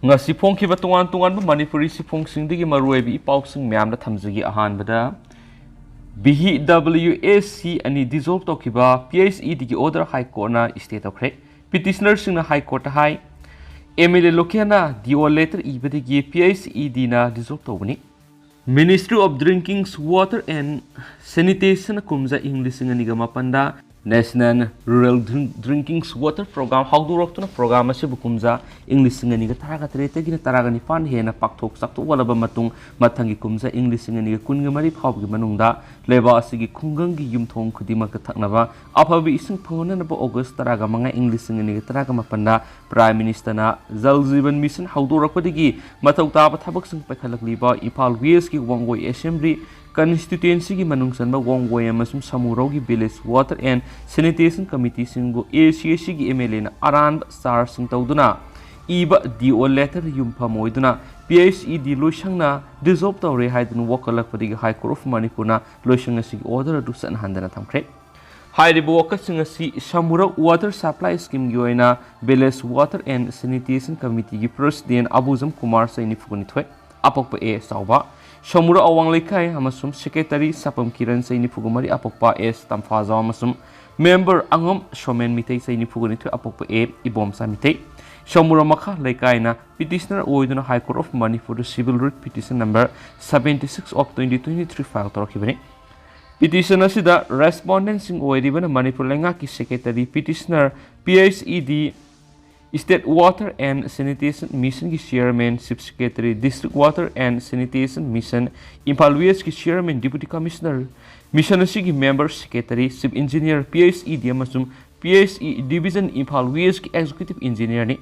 ngasi phongkhiba tungan tungan Manipuri siphongsingdigi maruibi ipausing myamda thamjagi ahanbada BHWAC ani dissolve tokiba PHE digi order high court na state tokre petitioner singna high court high MLA lokena dio letter ibadigi PHE dina dissolve tobani Ministry of Drinking Water and Sanitation kumza English ngani gamapanda National Rural Drinking Water Program hawduraktuna program ase bukumza English ngani ga taraga trete gina taraga ni fan hena pakthok sakto walaba matung mathangi kumza English ngani ga kunga mari phawgi manungda leba asigi khungangi yumthong khudima ka thaknaba aphabi ising phona na August taraga manga English ngani ga taraga mapanda Prime Minister na Jal Jeevan Mission hawdurakpadigi mathau taba thabak sing pakhalakliba Impal West ki Wangoi Assembly constituency ki manungsanba Wangoi amasum Samurogi Village Water and Sanitation Committee singu ACAC ki MLA na around star sing tawduna iba DO letter yumpa moiduna PHED loisangna dissolve tawre haidun wakalakpadi High Court of Manipur na loisang asigi order adu san handana thamkre hairibu wakasing asi Samurok Water Supply Scheme gi oina Village Water and Sanitation Committee gi President Abuzam Kumar Saini fuguni thoi apokpa A sauba Samura awang lekai amasum Secretary Sapam Kiran Saini fugumari apokpa S Tamfaza amasum Member Angam Shomen Mitei Saini fuguni thoi apokpa A Ibom Sa Mitei Samura Makha lekai na petitioner oiduna High Court of Manipur civil writ petition number 76 of 2023 file torokibani petition asida respondent sing oidibana Manipur lenga ki secretary petitioner PHED State Water and Sanitation Mission ki Chairman, Chief Secretary, District Water and Sanitation Mission, Impal West ki Chairman, Deputy Commissioner, Mission ki Member Secretary, Chief Engineer, PHED amasum PHE Division Impal West ki Executive Engineer ni.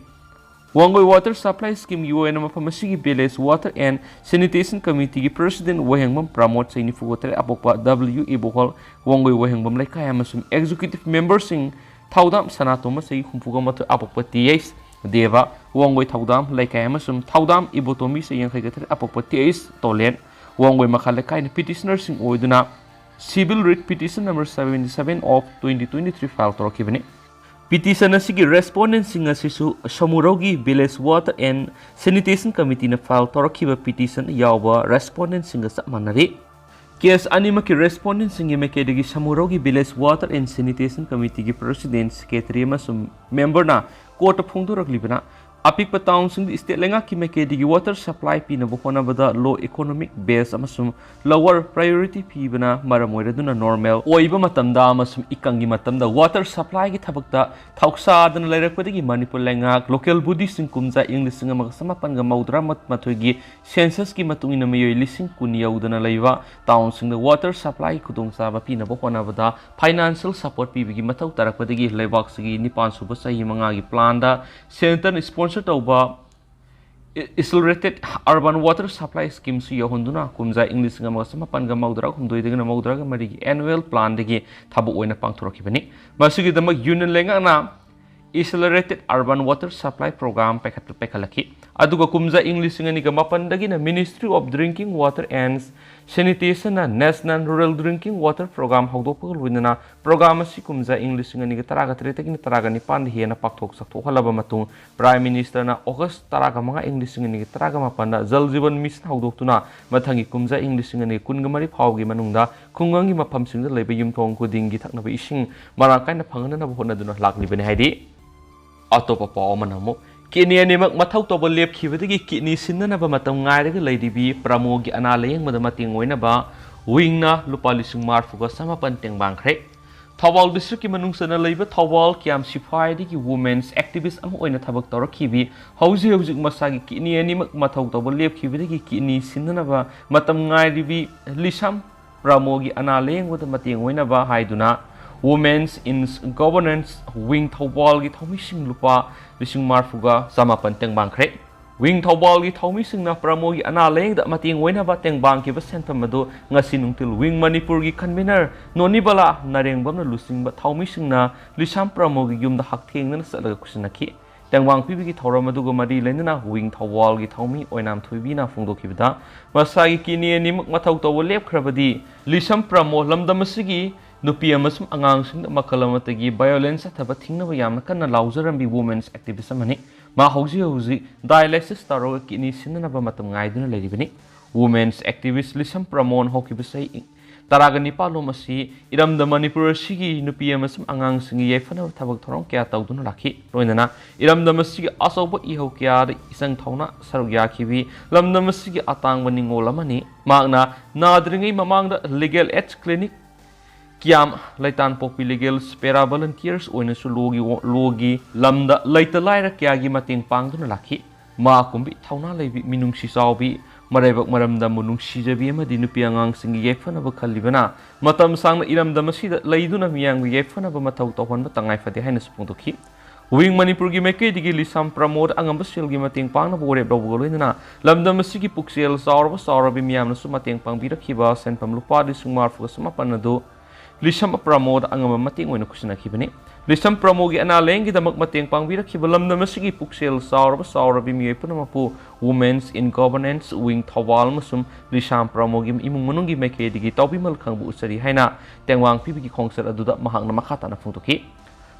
Wangoi Water Supply Scheme UN mapamasi ki Village Water and Sanitation Committee ki President Wahengbam promote sa inifugotere apokpa W.E. Bohol Wangoi Wahengbam laikai amasum Executive Member sing Thaudam Sanatoma say Humpugamatu Apopatias, Deva, Wangway Taudam, like I am some Taudam Ibotomi saying Apopatias, Tolen, Wangway Makalakai, and petitioners in Oiduna, Civil Writ Petition number 77 of 2023 file Torokivani. Petition Asigi respondent sing Sisu, Samurogi, Village Water and Sanitation Committee na file Torokiva petition, Yawa, respondent sing Manari. Case anima ki respondent singi mekedigi Samurogi Village Water and Sanitation Committee ki President Secretary amasum member na court of phongdoraklibana apikpa town sing state lenga ki mekedigi water supply pina bokona bada low economic base amasum lower priority pibana maramoiraduna normal Oiba matamda amasum ikangi matamda water supply ki thabakta thausa dan lairakpadigi Manipur lenga local body sing kumja English singa magasamapan ga maudra mathoigi census ki matungina miyoi lising kun yaudana laiwa town sing the water supply Khudong saba pina bokona bada financial support pibigi mathau tarakpadigi laibak sigi nipan suba sahi manga gi plan da center sponsor tauba accelerated urban water supply scheme su yohunduna kumza English nga magasamapan ga maudra humdoi degna maudra ga marigi annual plan degi thabu oina pangthorokibani masigi damak union lenga na accelerated urban water supply program pekhalaki aduga kumza English nga niga mapandagi na Ministry of Drinking Water and Sanitation na National Rural Drinking Water Program hawdokpag luina program si kumza English nga niga taraga tretagi na taraga ni pandihe na pakthok sakto halaba matung Prime Minister na August taraga mga English nga niga taraga mapanda Jal Jeevan Mission hawdoktuna mathangi kumza English nga niga kungamari phawgi manungda kungangi maphamsingda leiba yumthong khudingi thaknaba ising marakai na phangana na bohona duna laklibani haidi Atopa pao manamo kini animak mathau toba lep khibadagi kini sinna ba matam ngairaga leidibi pramogi analayang madamating oina ba wingna lupa lising marfuga samapan tengbangkhre Thawal district ki manungsana leiba Thawal kiam sifai digi women's activist am oina thabak torakhibi hauji masagi kini animak mathau toba lep khibadagi kini sinna ba matam ngairibi lisam pramogi analayang madamating oina ba haiduna Women's in Governance Wing Thawal gi thaumising lupa lising marfuga samapan tengbangkhre Wing Thawal gi thaumising na pramogi analeng da mating oina ba tengbang ki ba sentam madu ngasi nungtil Wing Manipur gi convener nonibala narengbam na lusing ba thaumising na lisam pramogi yum da haktheng na salaga kusinaki tengbang pibi gi thawra madu go mari lenna Wing Thawal gi thaumi oinam thuibi na phungdokibda masagi kini ni mathau to lep khrabadi lisam pramo lamdamasigi nupi amasum angang sing makalamatagi violence thaba thingna ba yamna kanna lauzarambi women's activism ani मा हौजी dialysis तौर kidney सिन्ननब मतम ngaiduna leiribani women's activist lisam pramon hokibasai taraga nipalom asi iramda manipur sigi nupi amasum angang singi yefana thabak thorong kya tawduna lakhi loinana iramda masigi asoba ihau kya isang thawna sarugya khibi lamda masigi atang baningol amani magna nadringai mamangda legal aid clinic Kiam laitan popi legal spera volunteers oina su logi lamda laita laira kya gi mating pangduna lakhi ma kumbi thauna leibi minungsi sawbi maraibak maramda munungsi jabi amadi nupi angang singi yefana ba khalibana matam sangna iramda masida leiduna miyang bi yefana ba mathau tawhon ba tangai fade haina spungtokhi wing manipur gi meke digi lisam promote angam basel gi mating pangna bo rep dobo loinana lamda masigi puksel sawra bi miyam na su mating pang bi rakhiba senpam lupa di sungmar fu sama panado Lisam pramod ang mating oina kusina kibani Lisam pramogi ana lengi damak mating pangbira kibalam na masigi puksel sawra bi miyoi punamapu women's in governance wing thawal masum lisam pramogi imung manungi meke digi tawbi malkhang bu usari haina tengwang pibigi khongsar aduda mahang na makhata na phungtoki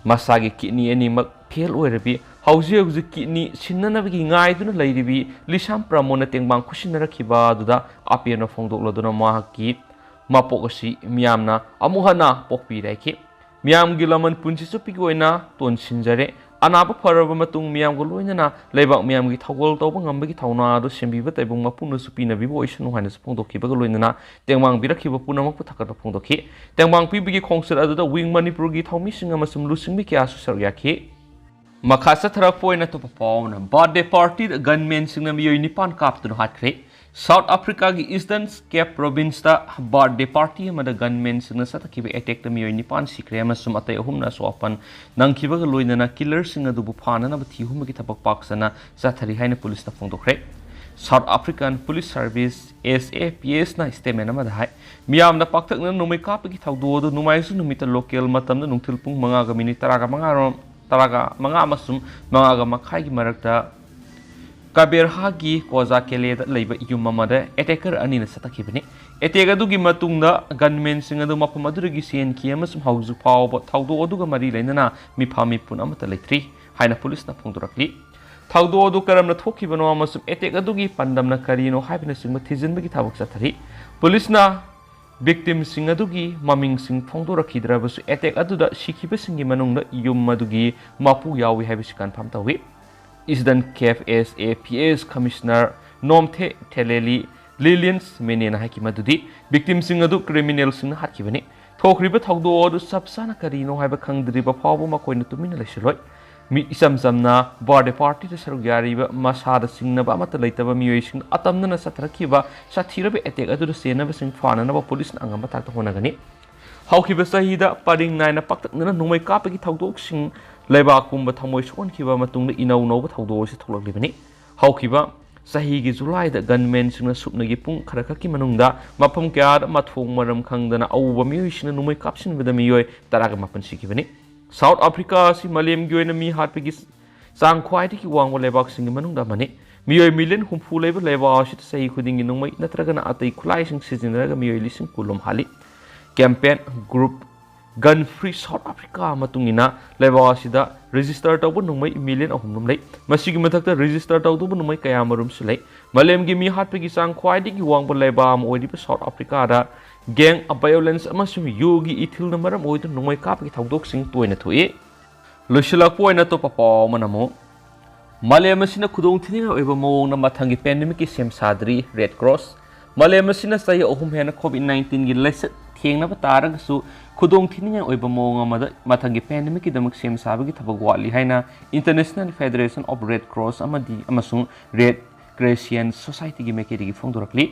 masagi kidney animal fail oirabi hauji kidney sinnanabigi ngaiduna leiribi lisam pramona tengbang kusinara kiba aduda apiana phongdokladuna mahaki mapok asi miyamna amuhana pokpi raiki miyam gilaman punchi supi goina ton sinjare anaba faraba matung miyam goloina lebak miyam gi thawol tawba ngambagi thawna do sembiba taibung mapuna supi na bibo isanu haina spongdoki bagoloina tengmang birakhiba punamak puthakata phongdoki tengmang pibigi khongsar aduda wing manipur gi thawmi singa masum lusingbi kya su saryaki makhasa tharak poina to papauna birthday party gunmen singna miyoi nipan kaptuna hatkhre South Africa ki Eastern Cape province ta birthday party amada gunmen singna satakhiba attack ta miyoi nipan sikre amasum atai ahumna sopan nangkhiba ga loinana killer singa dubu phana na bathi humgi thapak paksana sathari haina police ta phongdokre South African Police Service SAPS na statement amada hai miyam na pakthak na numai kap ki thawdo do numai su numita local matam na nungthil pung manga ga minute taraga manga amasum manga ga makhai gi marakta Kabirhagi koza kele leiba yumamada attacker anina satakibani attack adugi matungda gunmen singa du mapam adurigi sen ki amasum hauzu pawba thawdo aduga mari leinana mifami pun amata leitri haina police na phongdorakli thawdo adu karamna thokibano amasum attack adugi pandamna karino haibna singma thijinbagi thabak sathari police na victim singa dugi maming sing phongdorakhidrabasu attack aduda sikhiba singi manungda yum adugi mapu yawi haibisi confirm tawi Eastern Cape SAPS Commissioner Nomthe Theleli Lilians Menena Hakimadudi victim singadu criminal sing hatkibani thokriba thawdo odu sabsana karino haiba khangdriba phawu makoina tumina lesiloi mi isam samna birthday party ta saru yariba masada singna ba mata leitaba miyoi sing atamna na sathrakhiba sathirabe attack adu senaba sing phana na police na angamba takta honagani haukiba sahida paring naina paktakna numai kapagi thawdok sing Leba kumba thamoi sokon khiba matungna inau noba thawdo si thoklakibani haukiba sahi gi July da gunmen singna supna gi pung kharaka ki manungda mapam kya mathong maram khangdana auba miyoi sina numai kapsin beda miyoi taraga mapan sikibani South Africa si Malem gi oina mi hatpigi sang khwaiti ki wangwa lebak singi manungda mani miyoi million humfu leba leba si sahi khudingi numai natraga na atai khulai sing sijinraga miyoi lising kulum hali campaign group Gun Free South Africa matungina lebawasida register tawbu numai million ahumnum lei masigi mathakta register tawdu numai kayamarum sulai malem gi mi hatpegi sang khwaidi gi wangba leba am oidi pa South Africa da gang of violence amasum yogi ithil namaram oidu numai kapgi thawdok sing toina thui losilak poina to papa manamo malem asina khudong thini oiba mawongda mathangi pandemic ki sem sadri Red Cross malem asina sai ahum hena COVID-19 gi lesson thengna ba taragasu Khudong thinin oiba mawong amada mathangi pandemic ki damak sem sabagi thabak wali haina International Federation of Red Cross amadi amasung Red Crescent Society gi mekedi gi phongdorakli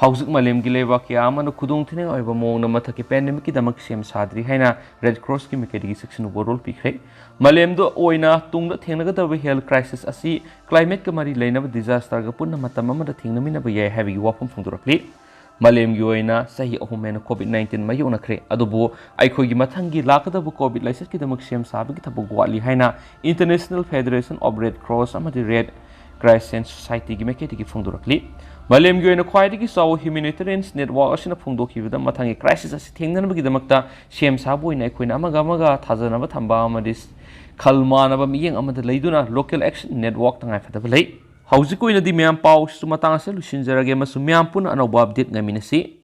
haujik malem gi leba kya amana khudong thinin oiba mawong na mathaki pandemic ki damak sem sadri haina Red Cross ki mekedi gi section overall pikre malem do oina tungda thengnaga da health crisis asi climate ka mari leina disaster ga punna matam amada thengna mina ba yai habi wapam phongdorakli Malem gi oina sahi ahumena COVID-19 mayona khre adubu aikoi gi mathangi lakadabu COVID license ki damak sem sabagi thabuk wali haina International Federation of Red Cross amadi Red Crescent Society gi meketi gi phongdorakli Malem gi oina khwaidi gi saw humanitarian network asina phongdokibada mathangi crisis asi thengnanabagi damakta sem saboina aikoina amaga thajana ba thamba amadi khal manaba miyeng amada leiduna local action network tangai fadaba lei hauji koina di myam pau su matang ase lusinjarage masu myam pun anoba update ngaminasi